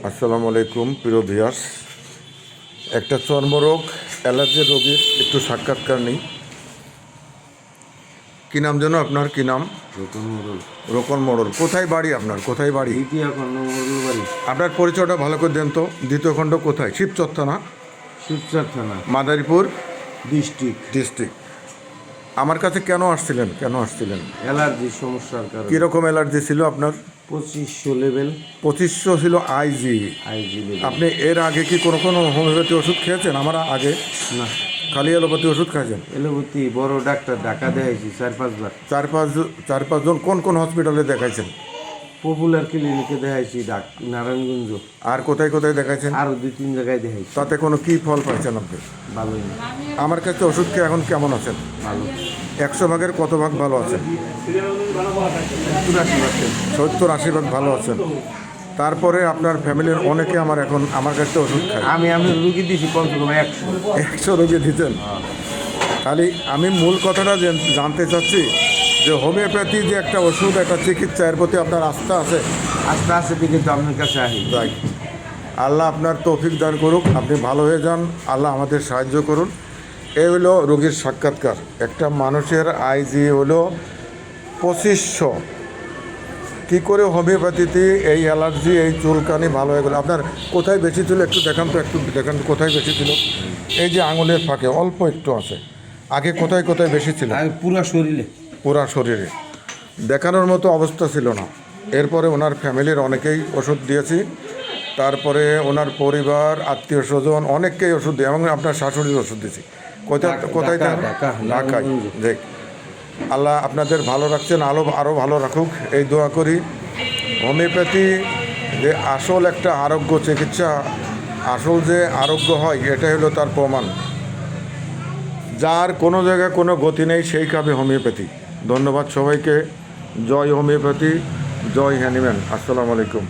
আসসালামু আলাইকুম প্রিয় ভিউয়ার্স। একটা চর্মরোগ অ্যালার্জির রোগীর একটু সাক্ষাৎকার নেই। কী নাম যেন আপনার? কী নাম? রতন মোড়ল। রোকন মোড়ল। কোথায় বাড়ি আপনার? কোথায় বাড়ি? দ্বিতীয় খণ্ড মোড়ল বাড়ি। আপনার পরিচয়টা ভালো করে দেন তো। দ্বিতীয় খণ্ড কোথায়? শিবচর থানা, শিবচর থানা, মাদারীপুর ডিস্ট্রিক্ট। আমার কাছে কেন আসছিলেন? অ্যালার্জির সমস্যার কারণে। কীরকম অ্যালার্জি ছিল আপনার? 2500 লেভেল। 2500 ছিল আইজি। লেভেল। আপনি এর আগে কি কোনো হোমিওপ্যাথি ওষুধ খেয়েছেন? আমার আগে না, খালি এলোপ্যাথি ওষুধ খাইছেন? এলোপতি বড় ডাক্তার ঢাকা দেখাইছি 4-5 বার। চার পাঁচজন কোন হসপিটালে দেখাইছেন? পপুলার ক্লিনিকে দেখাইছি নারায়ণগঞ্জ। আর কোথায় কোথায় দেখাইছেন? আরও 2-3 জায়গায় দেখাইছি। তাতে কোনো কি ফল পাইছেন আপনি? ভালোই না। আমার কাছে ওষুধ খেয়ে এখন কেমন আছেন? ভালো। 100 ভাগের কত ভাগ ভালো আছেন? 84%। 70-80 ভাগ ভালো আছেন। তারপরে আপনার ফ্যামিলির অনেকে আমার কাছে ওষুধ খায়। আমি রুগী দিছি কমসে কম 100 রোগী দিতেন। খালি আমি মূল কথাটা জানতে চাচ্ছি যে হোমিওপ্যাথি যে একটা ওষুধ, একটা চিকিৎসা, এর প্রতি আপনার আস্থা আছে? আস্তে আস্তে দিকে তো আপনার কাছে আহি। তাই আল্লাহ আপনার তৌফিক দান করুক, আপনি ভালো হয়ে যান, আল্লাহ আমাদের সাহায্য করুন। এই হলো রোগীর সাক্ষাৎকার। একটা মানুষের আইজি হলো 2500। কী করে হোমিওপ্যাথিতে এই অ্যালার্জি, এই চুলকানি ভালো হয়ে গেল? আপনার কোথায় বেশি ছিল একটু দেখান তো, কোথায় বেশি ছিল? এই যে আঙুলের ফাঁকে অল্প একটু আছে। আগে কোথায় কোথায় বেশি ছিল? পুরা শরীরে। পুরা শরীরে দেখানোর মতো অবস্থা ছিল না। এরপরে ওনার ফ্যামিলির অনেকেই ওষুধ দিয়েছি, তারপরে ওনার পরিবার, আত্মীয় স্বজন অনেককেই ওষুধ দিই, এবং আপনার শাশুড়ির ওষুধ দিয়েছি। কোথায় ঢাকায়। দেখ, আল্লাহ আপনাদের ভালো রাখছেন, আরও ভালো রাখুক এই দোয়া করি। হোমিওপ্যাথি যে আসল একটা আরোগ্য চিকিৎসা, আসল যে আরোগ্য হয়, এটাই হলো তার প্রমাণ। যার কোনো জায়গায় কোনো গতি নেই সেই খাবে হোমিওপ্যাথি। ধন্যবাদ সবাইকে। জয় হোমিওপ্যাথি, জয় হ্যানিম্যান। আসসালামু আলাইকুম।